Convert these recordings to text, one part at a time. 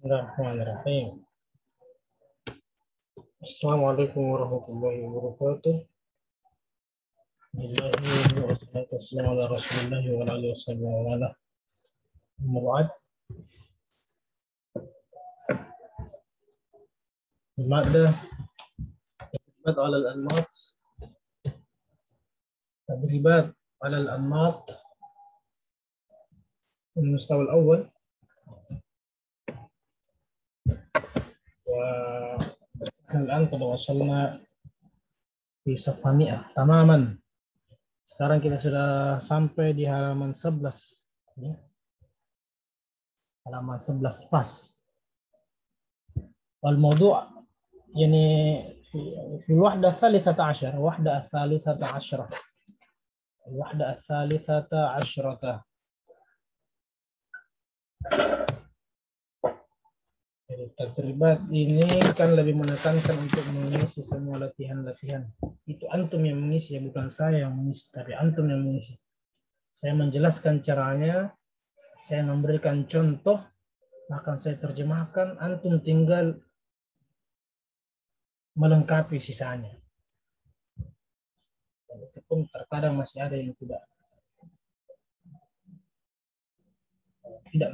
Bismillahirrahmanirrahim. Assalamualaikum warahmatullahi wabarakatuh. Bismillahirrahmanirrahim. Wassalatu wassalamu ala Rasulillahi wa ala alihi wasallam wa ala. Amma ba'd. المادة تدريبات على الأنماط تدريبات على الأنماط المستوى الأول. والآن قد وصلنا di صفحة 100 tamaman. Sekarang kita sudah sampai di halaman 11. Halaman 11 pas. والموضوع يعني في الوحدة الثالثة عشر الوحدة الثالثة عشرة. Jadi tadribat ini kan lebih menekankan untuk mengisi semua latihan-latihan. Itu antum yang mengisi, ya bukan saya yang mengisi, tapi antum yang mengisi. Saya menjelaskan caranya, saya memberikan contoh, bahkan saya terjemahkan, antum tinggal melengkapi sisanya. Itu pun terkadang masih ada yang tidak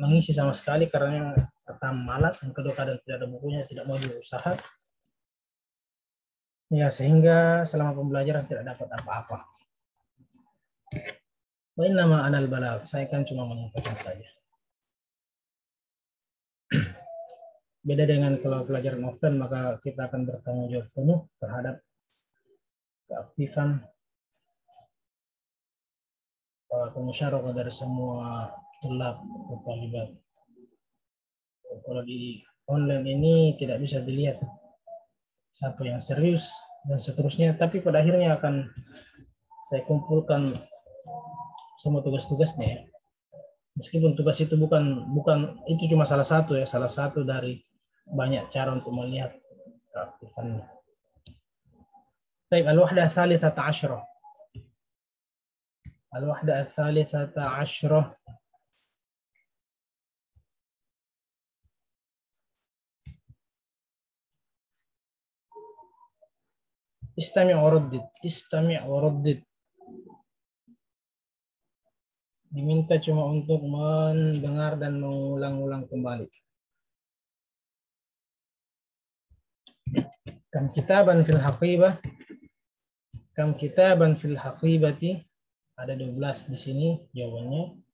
mengisi sama sekali karena yang pertama malas, yang kedua kadang tidak ada bukunya, tidak mau berusaha. Ya, sehingga selama pembelajaran tidak dapat apa-apa. Wa innama anal balagh, saya kan cuma menyampaikan saja. Beda dengan kalau pelajaran offline, maka kita akan bertanggung jawab penuh terhadap keaktifan pemusyarakah dari semua tulab atau talibat. Kalau di online ini tidak bisa dilihat siapa yang serius dan seterusnya, tapi pada akhirnya akan saya kumpulkan semua tugas-tugasnya ya. Meskipun tugas itu bukan itu cuma salah satu ya, salah satu dari banyak cara untuk melihat keaktifannya. Baik, al-wahdah tsalitsata asyarah. Al-wahdah tsalitsata asyarah. Istami' wa raddid. Diminta cuma untuk mendengar dan mengulang-ulang kembali. Kam kitaban fil haqibah. Kam kitaban fil haqibati. Ada 12 di sini jawabannya.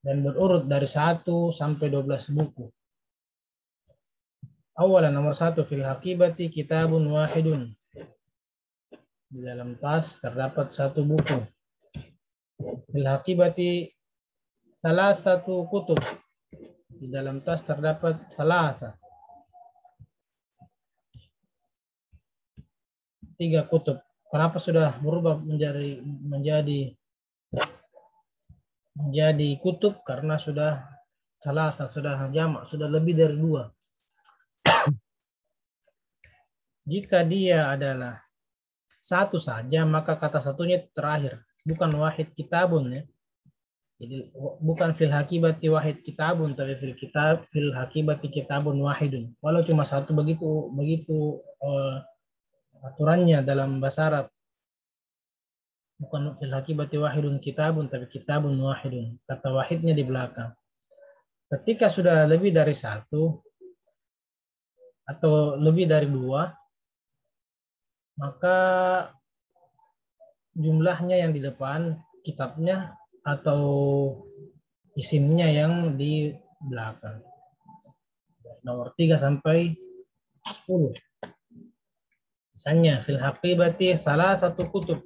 Dan berurut dari 1 sampai 12 buku. Awalan nomor 1 fil haqibati kitabun wahidun. Di dalam tas terdapat 1 buku. Fil haqibati salasatu kutub. Di dalam tas terdapat salasa. 3 kutub. Kenapa sudah berubah menjadi kutub? Karena sudah salasa, sudah jamak, sudah lebih dari 2. Jika dia adalah 1 saja, maka kata satunya terakhir. Bukan wahid kitabun ya. Jadi bukan fil haqibati wahid kitabun, tapi fil haqibati kitabun wahidun. Walau cuma 1 begitu aturannya dalam bahasa Arab. Bukan fil haqibati wahidun kitabun, tapi kitabun wahidun. Kata wahidnya di belakang. Ketika sudah lebih dari 1 atau lebih dari 2, maka jumlahnya yang di depan, kitabnya atau isimnya yang di belakang. Nomor 3 sampai 10. Misalnya, fil haqibati salasatu kutub.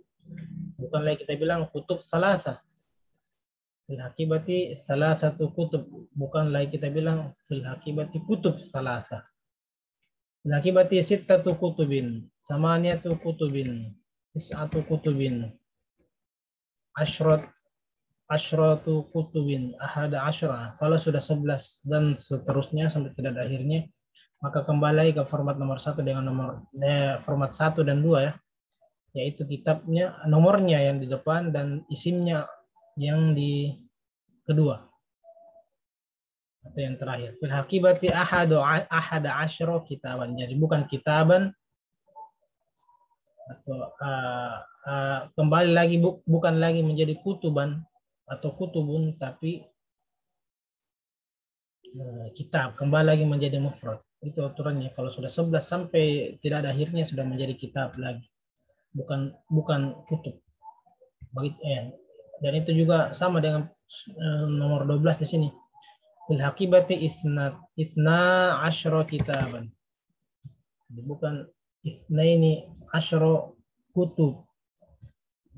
Bukan lagi kita bilang kutub salasa. Fil haqibati salasatu kutub. Bukan lagi kita bilang fil haqibati kutub salasa. Fil haqibati sittatu kutubin. Samaniyatu kutubin. Tis'atu kutubin. Asyratu kutubin. Ahada asyra. Kalau sudah 11 dan seterusnya sampai tidak ada akhirnya, maka kembali ke format nomor 1 dengan format 1 dan 2 ya. Yaitu kitabnya, nomornya yang di depan dan isimnya yang di kedua. atau yang terakhir. Fil hakibati ahada asyra kitaban. Jadi bukan kitaban atau kembali lagi bukan lagi menjadi kutuban atau kutubun, tapi kitab kembali lagi menjadi mufrad. Itu aturannya. Kalau sudah 11 sampai tidak ada akhirnya sudah menjadi kitab lagi. Bukan kutub. Dan itu juga sama dengan nomor 12 di sini. Fil hakibati isna asyra kitaban. Jadi bukan isnaini asyra kutub.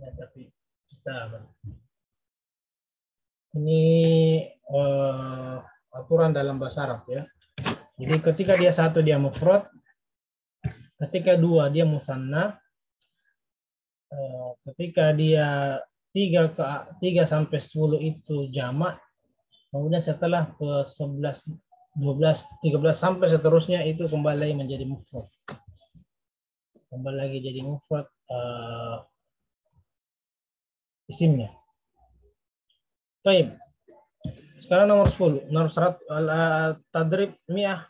Ya, tapi kitaban. Ini aturan dalam bahasa Arab ya. Jadi ketika dia satu dia mufrad, ketika dua dia musanna, ketika dia 3 sampai 10 itu jamak, kemudian setelah ke 11, 12, 13 sampai seterusnya itu kembali lagi menjadi mufrad. Kembali lagi jadi mufrad isimnya. Baik. Sekarang nomor 10, nomor 100 tadrib mi'ah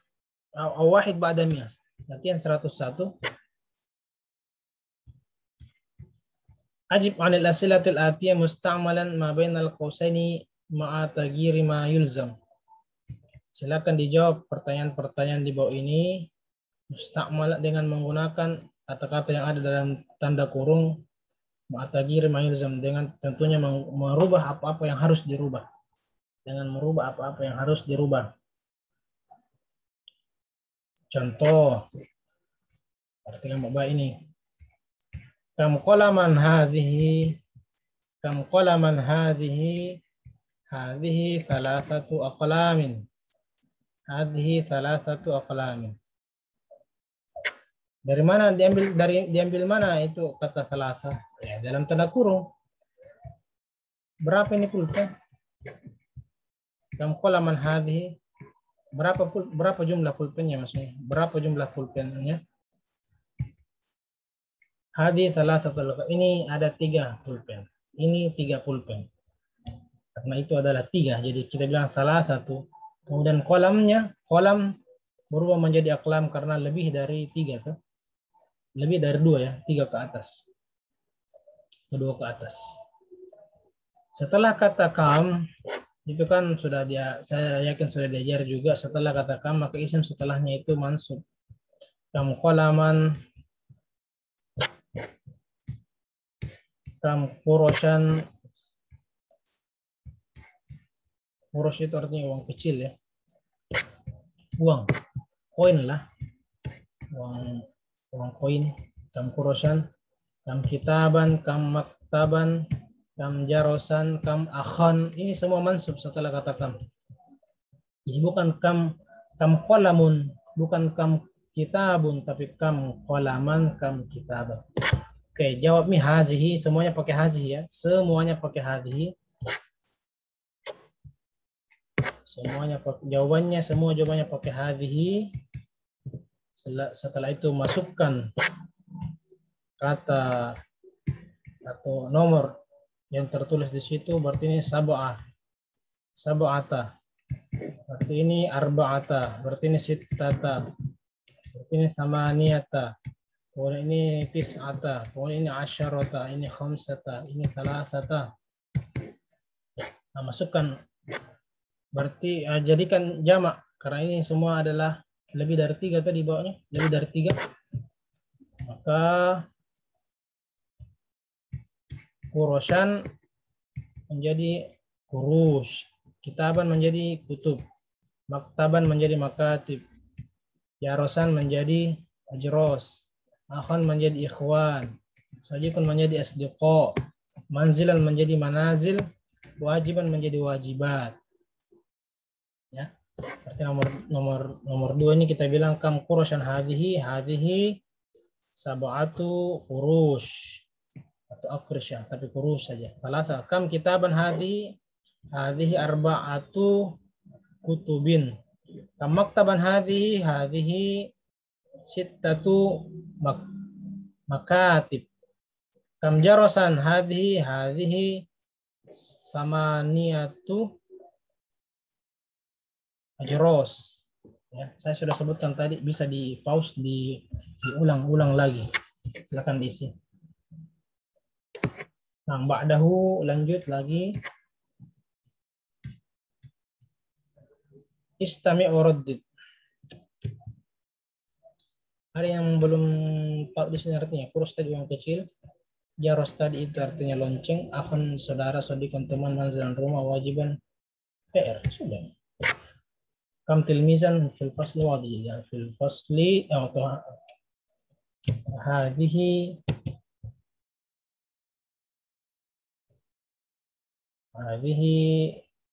wahid ba'da mi'ah. Latihan 101. Ajib 'anil asilatil atiyah musta'malan ma bainal qausaini ma'a taghyiri ma yulzam. Silakan dijawab pertanyaan-pertanyaan di bawah ini musta'mal dengan menggunakan kata-kata yang ada dalam tanda kurung ma'a taghyiri ma yulzam, dengan tentunya merubah apa-apa yang harus dirubah. Dengan merubah apa-apa yang harus dirubah. Contoh, perhatikan bapak ini. Kam qalaman hadhihi, kam qalaman hadhihi, hadhihi thalathatu aqlamin. Hadhihi thalathatu aqlamin. Dari mana diambil mana itu kata thalatha? Ya, dalam tanda kurung. Berapa ini pulpen? Kam qalaman hadhihi, berapa jumlah pulpennya maksudnya? Berapa jumlah pulpennya? Hadis salah satu, ini ada 3 pulpen. Ini 3 pulpen. Karena itu adalah 3, jadi kita bilang salah satu. Kemudian kolam berubah menjadi aklam karena lebih dari 3 tuh. Lebih dari 2 ya, 3 ke atas. Kedua ke atas. Setelah kata kam, itu kan sudah saya yakin sudah diajar juga, setelah kata kam maka isim setelahnya itu mansub. Kam qalaman, kam kuroshan. Kuros itu artinya uang kecil ya. Uang. Koin lah. Uang koin. Kam kuroshan. Kam kitaban. Kam maktaban. Kam jarosan. Kam akhan. Ini semua mansub setelah kata kam. Jadi bukan kam qalamun. Bukan kam kitabun. Tapi kam qalaman. Kam kitaban. Oke, jawab nih hazihi. Semuanya pakai hazihi ya. Semuanya pakai hazihi. Semua jawabannya pakai hadhihi. Setelah itu masukkan kata atau nomor yang tertulis di situ, berarti ini sab'ata. Berarti ini arba'ata, berarti ini sittata. Berarti ini samaniyata. Kemudian ini tis'ata, kemudian ini asyarata, ini khamsata, ini thalathata. Nah, masukkan. Berarti jadikan jamak karena ini semua adalah lebih dari 3 tadi bawahnya, lebih dari 3. Maka kuroshan menjadi kurus, kitaban menjadi kutub, maktaban menjadi makatib, jarosan menjadi ajros, akhan menjadi ikhwan, sajikun menjadi asdiqo, manzilan menjadi manazil, wajiban menjadi wajibat. Ya, berarti nomor 2 ini kita bilang kam kurushan hadhihi sab'atu kurush atau akrusya, tapi kurush saja. Salasa kam kitaban hadhihi arba'atu kutubin. Kam maktaban hadhihi sittatu makatib. Kam jarosan hadhihi samaniyatu Ajros. Ya, saya sudah sebutkan tadi, bisa di pause, diulang-ulang lagi. Silakan diisi. Nah, ba'dahu lanjut lagi. Istami' waraddid. Ada yang belum tahu di sini artinya. Kurus tadi yang kecil. Jaros tadi itu artinya lonceng. Akhun saudara, sodikon teman, manzilan rumah, wajiban PR. Sudah. Kam tilmizan fil fasli wadi. Ya, fil fasli atau hadhihi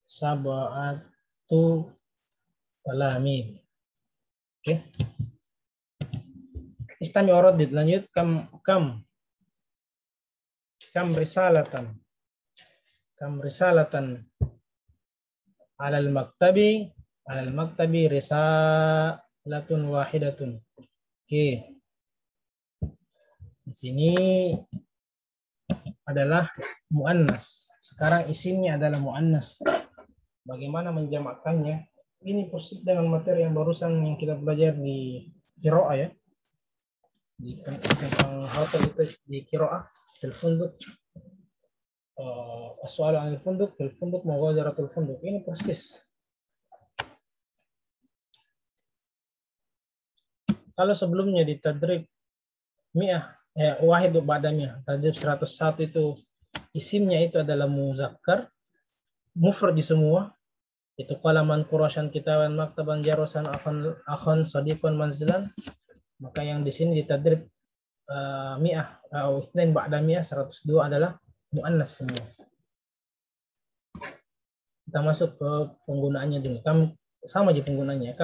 sab'atu talamin. Oke. Istami waraddid lanjut. Kam risalatan. Kam risalatan alal maktabi risalatun wahidatun. Oke. Di sini adalah muannas. Sekarang isimnya adalah muannas. Bagaimana menjamakkannya? Ini persis dengan materi yang barusan yang kita belajar di qiraah ya. Tentang hotel itu di qiraah fil funduk. Soal anil funduk fil funduk mughadaratul funduk. Ini persis. Kalau sebelumnya di tadrib wahid ba'da mi'ah, tadrib 101 itu isimnya itu adalah muzakkar, mufrad di semua. Itu qalaman qurasyan kitawan maktaban jarosan akhon sadiqan manzilan. Maka yang di sini di tadrib mi'ah atau isnain ba'da mi'ah 102 adalah muannas semua. Kita masuk ke penggunaannya dulu. Sama aja penggunaannya.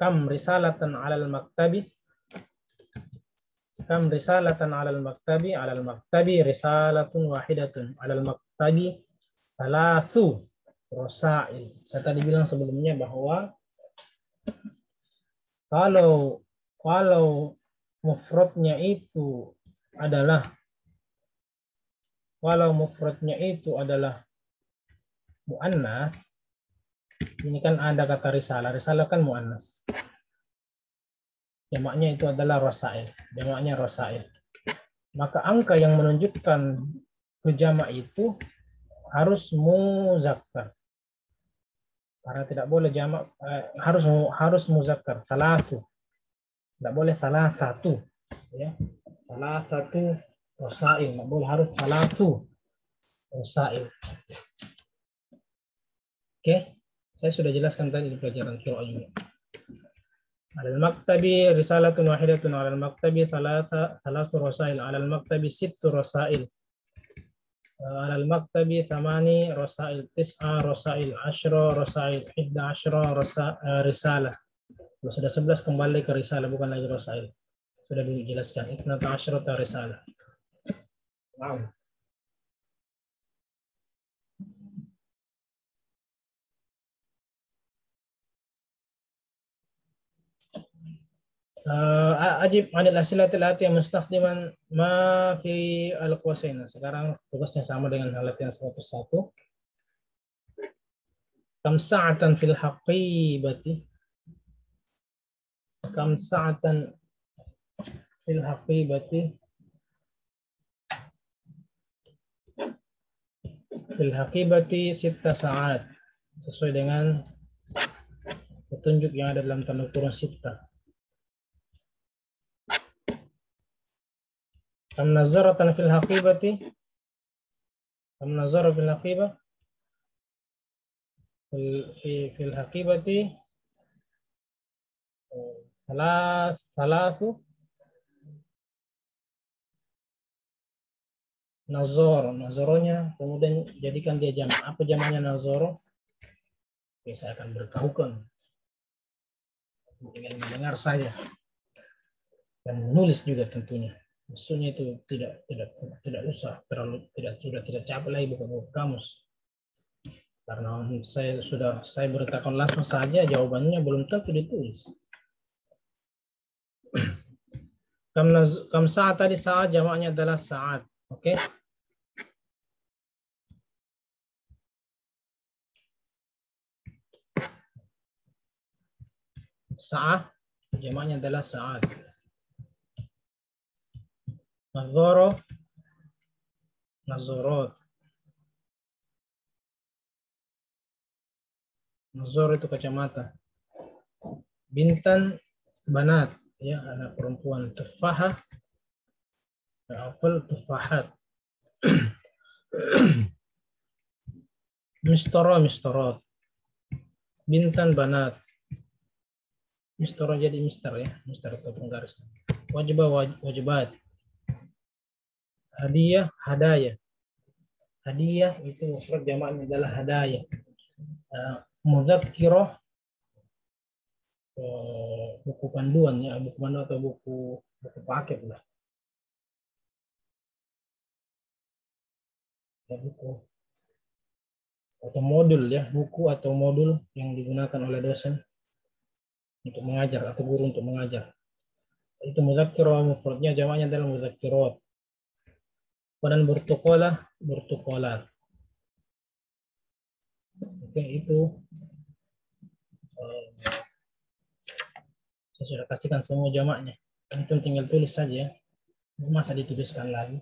Kam risalatan alal maktabi. Kam risalatan alal maktabi risalatun wahidatun. Alal maktabi thalathu rosail. Saya tadi bilang sebelumnya bahwa kalau mufradnya itu adalah muannas, ini kan ada kata risalah. Risalah kan muannas. Jamaknya itu adalah rosail. Jamaknya rosail. Maka angka yang menunjukkan ke jamak itu harus muzakkar. Karena tidak boleh jamak, harus muzakkar. Salatu. Tidak boleh salah satu. Ya. Salah satu rosail. Tidak boleh, harus salatu rosail. Oke. Saya sudah jelaskan tadi di pelajaran qiraah juga. Alal maktabi risalatun wahidatun, alal maktabi thalath rosail, alal maktabi sittu rosail, alal maktabi thamani rosail, tis'a rosail, ashra rosail, 11 risalah. Kalau sudah 11 kembali ke risalah, bukan lagi rosail. Sudah dijelaskan. 12 risalah. Wow. Ajib anil asilatil atiyah mustakhdiman ma fi al-qawasain. Sekarang tugasnya sama dengan halat yang 101. Kam sa'atan fil haqibati. Kam sa'atan fil haqibati. Fil haqibati 6 saat. Sesuai dengan petunjuk yang ada dalam tanda kurung 6. Kam nazaratan fil haqibati. Kam nazara fil haqibah. Fil haqibati salasu nazoronya, kemudian jadikan dia jamak. Apa jamaknya nazoro? Oke, saya akan beritahukan. Tinggal mendengar saja dan menulis juga tentunya. Maksudnya itu tidak usah terlalu tidak capek lagi buku kamus. Karena saya beritahukan langsung saja, jawabannya belum tentu ditulis. Kam saat tadi, saat jamaknya adalah saat. Oke. Sa'ah jamaknya adalah sa'at. Nazoro, nazorot. Nazor itu kacamata. Bintan, banat, ya, anak perempuan. Tufahah, apel, tufahat. Mistoro, mistorot. Bintan, banat. Mistoro jadi mister, ya, mister atau penggaris. Wajibah, wajibat. Hadiah, hadaya. Hadiah itu mufrad jamaknya adalah hadaya. Mudzakkirah, buku panduan, ya, buku panduan atau buku paket lah. Ya, buku atau modul, ya, buku atau modul yang digunakan oleh dosen untuk mengajar atau guru untuk mengajar. Itu mudzakkirah, mufradnya jamaknya adalah mudzakkirat. Dan bertukolah, bertukolat. Oke, itu saya sudah kasihkan semua jamaknya. Antum tinggal tulis saja, masa dituliskan lagi.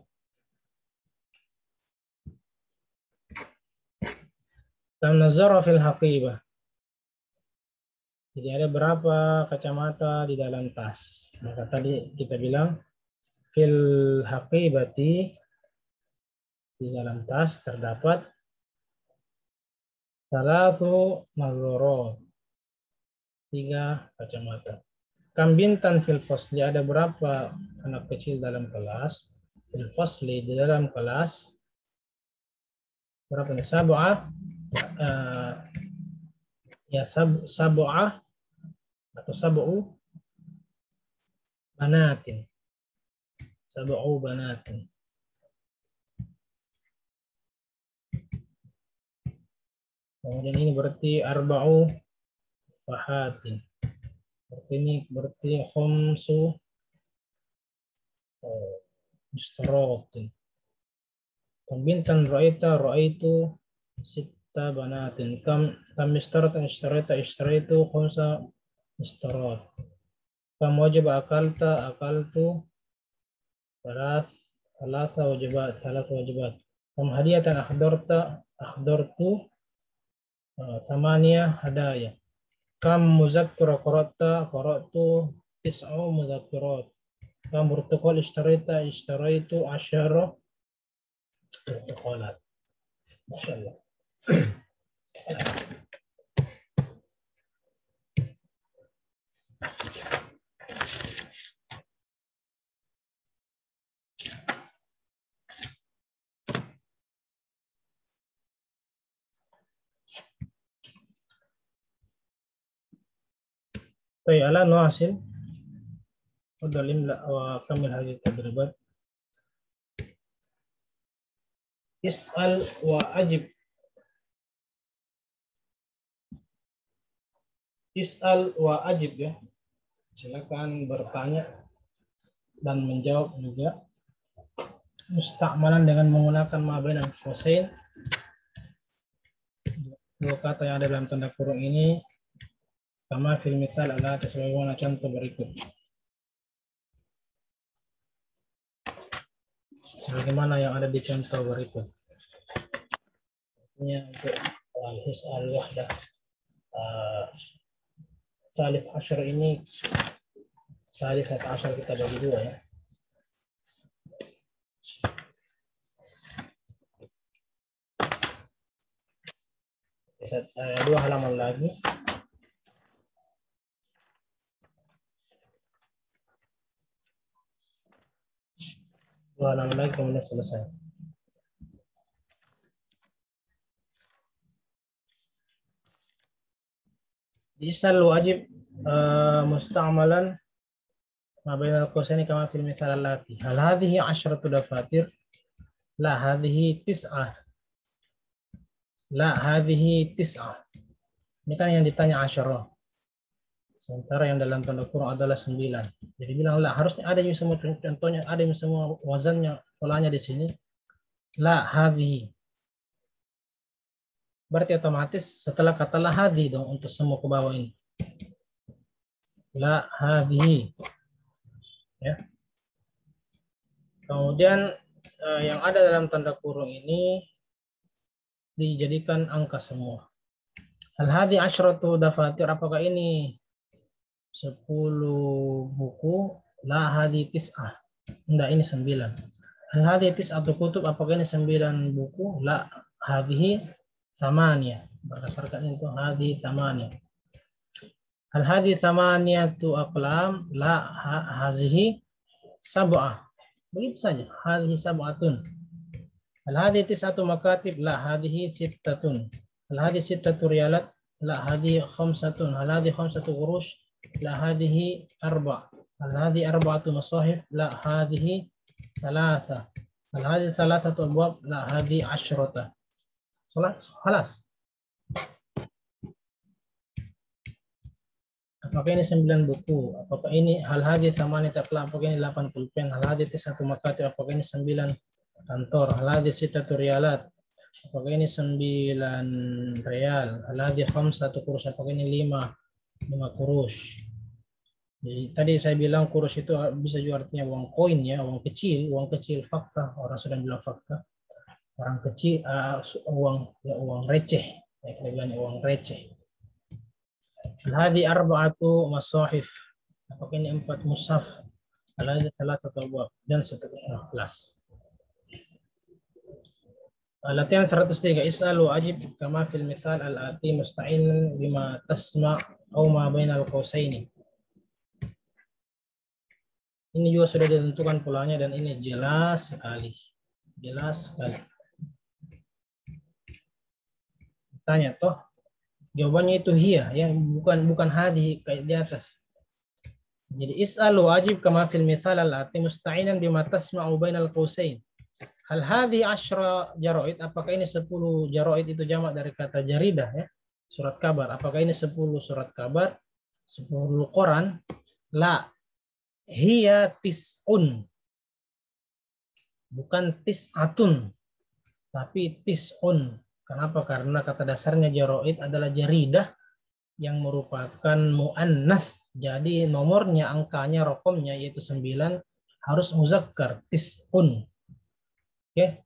Nazara fil haqibah. Jadi ada berapa kacamata di dalam tas? Maka tadi kita bilang fil haqibati, di dalam tas terdapat salatu nazarot, 3 kacamata. Kam bintan fil fasli, ada berapa anak kecil dalam kelas? Fil fasli, di dalam kelas berapa nih? Sab'ah, ya, sab'ah atau sab'u banatin. Sab'u banatin. Kemudian ini berarti arba'u fahatin. Ini berarti khamsu mustaratin. Bintan ra'aitu sitta banatin. Kam istaratan istaraitu khamsa istarat. Kam wajib akaltu salasa wajibat. Kam hadiyatan ahdartu thamaniya hadaya. Kam muzakkira qara'tu tis'u muzakkirat. Kam burtukol ishtaraitu 10 burtukolat. Masyaallah. طيب الآن نواصل. تفضل املأ وكمل هذه التدريبات. اسأل وأجب. Is'al wa ajib, ya. Silakan bertanya dan menjawab juga. Musta'malan dengan menggunakan ma bainal qausain. 2 kata yang ada dalam tanda kurung ini, kama fil misal ala sebagaimana contoh berikut. Sebagaimana yang ada di contoh berikut. Ini untuk al-his'al wahdah. Salif asyar ini, salif asyar kita bagi 2, ya. Dua halaman lagi. Dua halaman lagi kemudian selesai. Isal wajib musta'malan ma bainal qausaini kama fil mithal allati. Hal hadhihi 'ashratu dafatir? La hadhihi tis'ah. La hadhihi tis'ah. Ini kan yang ditanya 'asyarah. Sementara yang dalam tanda kurung adalah 9. Jadi bilang la, harusnya ada yang semua contohnya, ada yang semua wazannya, polanya di sini. La hadhihi. Berarti otomatis setelah kata la hadhi dong untuk semua ke bawah ini. la hadhihi. Ya. Kemudian yang ada dalam tanda kurung ini dijadikan angka semua. Hal hadhi asyratu dafatir, apakah ini 10 buku? La hadhi tis'ah. Enggak, ini 9. Hal hadhi tis'atu kutub, apakah ini 9 buku? La hadhihi thamaniyah. Berdasarkan itu hadhi thamaniyah. Hal hadhi thamaniyatu aqlam? La hazihi sab'ah. Begitu saja. Hadhihi sab'atun. Hal hadhi tis'atu makatib? La hadhihi sittatun. Hal hadhi sittatu riyalat? La hadhihi khamsatun. Hal hadhi khamsatu qurush? La hadhihi arba'. Hal hadhi arba'atu masahif? La hadhihi thalatha. Hal hadhi thalathatu abwab? La hadhi asyrata. Khalas. Apakah ini 9 buku? Apakah ini hal hadis thamani taqla? Apakah ini 8 pulpen? Hal hadis 1 makatib? Apakah ini 9 kantor? Hal hadis 6 riyalat? Apakah ini 9 real? Hal hadis 5 kurus? Apakah ini 5 kurus? Jadi tadi saya bilang kurus itu bisa juga artinya uang koin ya, uang kecil fakta. Orang sedang bilang fakta. Orang kecil uang receh. Ya, kita bilang uang receh. Hadi arba'atu masahif. Apakah ini 4 mushaf? Al-hadhi thalathatu abwab dan seterusnya. Kelas. Latihan 103. Is'alu ajib kama fil mithal al-ati musta'in bima tasma' aw ma bainal qausaini. Ini juga sudah ditentukan polanya dan ini jelas sekali. Jelas sekali. Tanya toh. Jawabannya itu hiya, ya, bukan hadi kayak di atas. Jadi is'alu wajib kama fil mithal allati musta'inan bima tasma'u bainal qausain. Hal hadhi 10 jaraid, apakah ini 10 jaraid itu jamak dari kata jaridah ya, surat kabar. Apakah ini 10 surat kabar? 10 koran? La, hiya tis'un. Bukan tis'atun, tapi tis'un. Kenapa? Karena kata dasarnya jaraid adalah jaridah yang merupakan mu'annats. Jadi nomornya, angkanya, rokomnya yaitu 9 harus muzakkar, tis'un. Oke,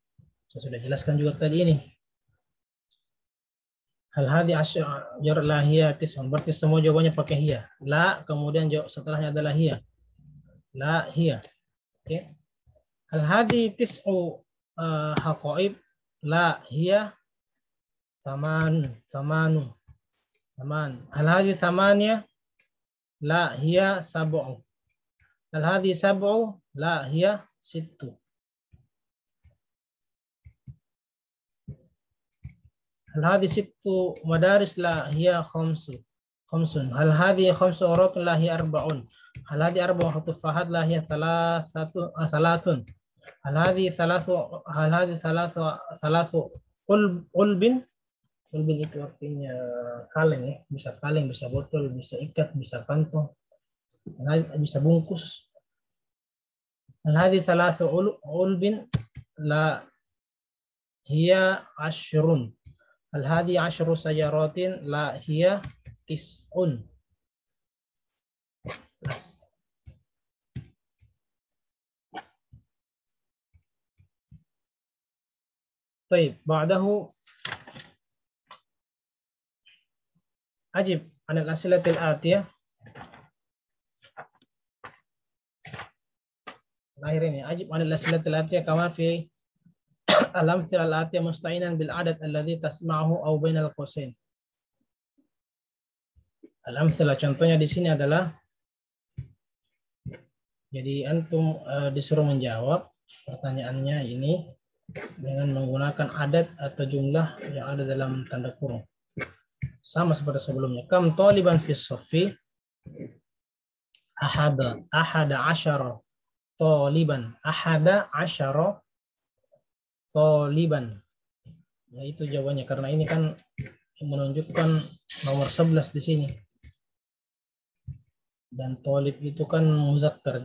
saya sudah jelaskan juga tadi ini. Hal hadhi asyar la hiya tis'un. Berarti semua jawabannya pakai hiya. La, kemudian jawab setelahnya adalah hiya. La hiya. Oke. Hal hadhi tis'u haqaib? La hiya taman. Hal hadhi thamaniya? La hiya sab'u. Hal hadhi sab'u? La hiya sittu. Hal hadhi sittu madaris? La hiya khamsun. Hal hadhi khamsu uraq? La hiya arba'un. Hal hadhi arba'u tufahat? La hiya thalathun. Hal hadhi thalathu qulbin? Qulbin itu artinya kaleng ya, bisa kaleng, bisa botol, bisa ikat, bisa kantong, bisa bungkus. Hal hadhi thalathu qulbin? La hiya ashrun. Hal hadhi ashru sayaratin? La hiya tis'un. Baik, ba'dahu ajib anil asilatil atiyah. Akhir ini ajib anil asilatil atiyah kama fi al-amthil al-atiyah musta'inan bil adad alladhi tasma'uhu aw bainal qausain. Al-amthil, contohnya di sini adalah, jadi antum disuruh menjawab pertanyaannya ini dengan menggunakan adat atau jumlah yang ada dalam tanda kurung. Sama seperti sebelumnya. Kam taliban fi saffi? Ahada asyara taliban. Ahada asyara taliban. Ya, itu jawabannya, karena ini kan menunjukkan nomor 11 di sini. Dan talib itu kan muzakkar,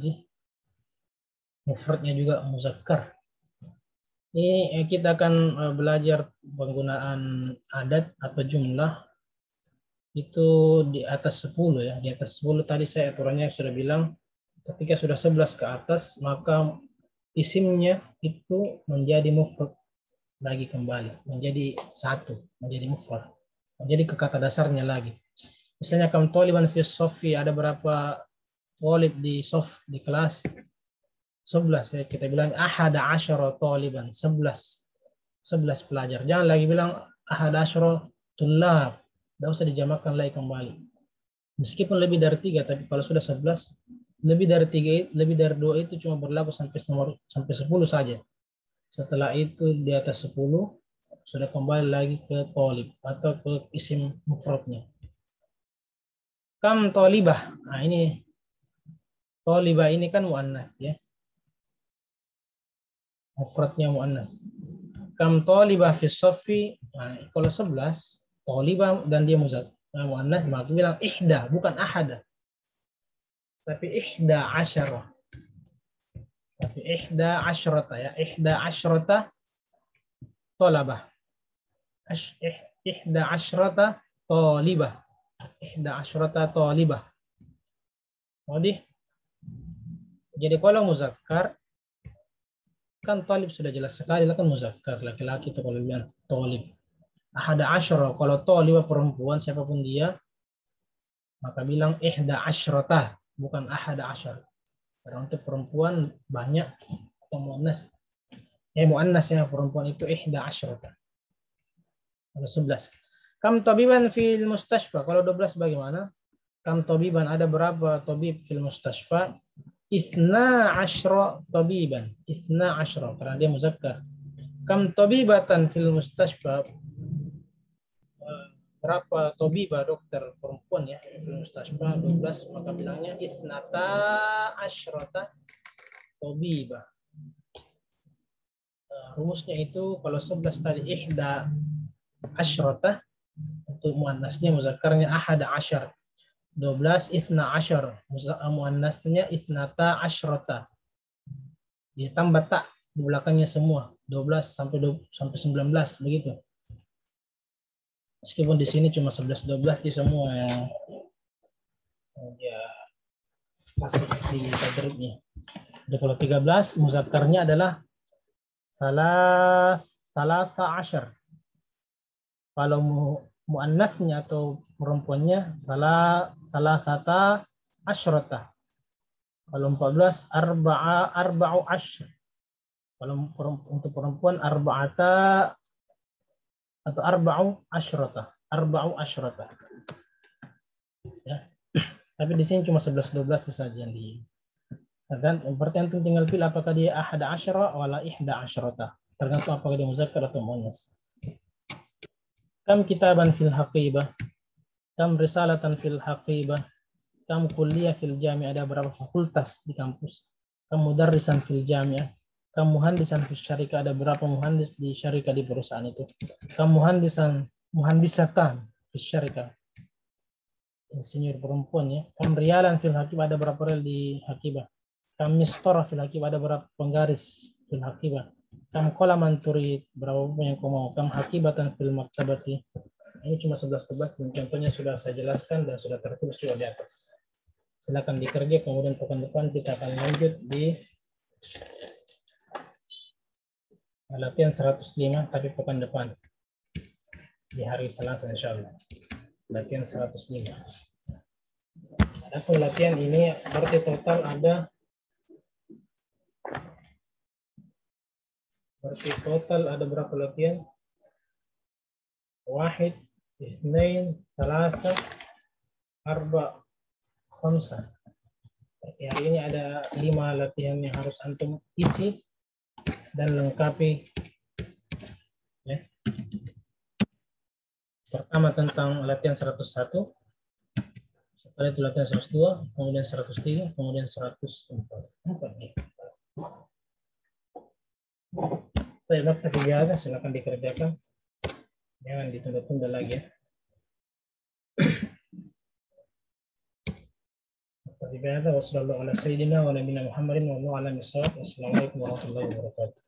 mufradnya juga muzakkar. Ini kita akan belajar penggunaan adat atau jumlah itu di atas 10 ya. Di atas 10 tadi saya aturannya sudah bilang ketika sudah 11 ke atas maka isimnya itu menjadi mufrad lagi kembali, menjadi satu, menjadi mufrad. Menjadi ke kata dasarnya lagi. Misalnya kam taliban fi sofi, ada berapa talib di sof di kelas? 11 ya, kita bilang ahada asyara taliban, 11 pelajar. Jangan lagi bilang ahada asyara tulab. Tidak usah dijamakan lagi kembali. Meskipun lebih dari 3, tapi kalau sudah 11, lebih dari 3, lebih dari 2 itu cuma berlaku sampai 10 saja. Setelah itu di atas 10 sudah kembali lagi ke talib atau ke isim mufradnya. Kam talibah. Nah, ini talibah ini kan muannats ya. Mufradnya muannats. Kam talibah fi shaffi. Nah, kalau 11 talibah dan dia muannats maka bilang ihda, bukan ahada. Tapi ihda asyarah. Tapi ihda asyrata ya. Ihda asyrata talabah. Ihda asyrata talibah. Ihda asyrata talibah. Jadi kalau muzakkar kan talib sudah jelas sekali, kan muzakkar laki-laki itu kalau bilang talib. Ahada asyara, kalau talibah perempuan siapapun dia maka bilang ihda asyrata, bukan ahada asyar. Karena untuk perempuan banyak atau muannas. Muannas ya perempuan itu ihda asyrata. Kalau 11. Kam tabiban fil mustashfa, kalau 12 bagaimana? Kam tabiban, ada berapa tabib fil mustashfa? Isna asyra tabiban. Isna asyra, karena dia muzakkar. Kam tabibatan fil mustashfa, berapa tabibah dokter perempuan ya fil mustashfa? 12, maka bilangnya isnata asyrata tabibah. Rumusnya itu kalau 11 tadi ihda asyrata, untuk muannasnya muzakkarnya ahada asyar. 12 isna asyar, muannasnya isnata asyrata. Ditambah tak di belakangnya semua 12 sampai 19 begitu. Meskipun di sini cuma 11 12 di semua yang ya masih di tadribnya. Jadi kalau 13 muzakkarnya adalah salasa asyar. Kalau muannasnya atau perempuannya salasata asyrata. Kalau 14 arba'u asyr. Kalau untuk perempuan arba'ata atau arba'u asyrata. Arba'u asyrata. Ya. Tapi di sini cuma 11 12 saja yang di. Dan berarti tinggal pilih apakah dia ahada asyra wala ihda asyrata. Tergantung apakah dia muzakkar atau muannas. Kam kitaban fil haqibah. Kam risalatan fil haqibah. Kam kuliah fil jami', ada berapa fakultas di kampus. Kam mudarrisan fil jami'ah. Kam muhandisan fil syarikah, ada berapa muhandis di syarikah di perusahaan itu. Kam muhandisatan fil syarikah. Insinyur perempuan ya. Kam rialan fil haqibah, ada berapa rel di haqibah. Kam mistorah fil haqibah, ada berapa penggaris fil haqibah. Kam qalaman turid, berapa yang kau mau. Kam haqibatan fil maktabati. Ini cuma 11-11 dan contohnya sudah saya jelaskan dan sudah tertulis juga di atas. Silakan dikerja, kemudian pekan depan kita akan lanjut di latihan 105, tapi pekan depan di hari Selasa insyaallah. Latihan 105. Adapun latihan ini berarti total ada berapa latihan? 1, 2, 3, 4, 5. Hari ini ada 5 latihan yang harus antum isi dan lengkapi. Ya. Pertama tentang latihan 101, setelah itu latihan 102, kemudian 103, kemudian 104. Saya waktu 3 silakan dikerjakan. Jangan ditunda-tunda lagi ya. Wassalamualaikum warahmatullahi wabarakatuh.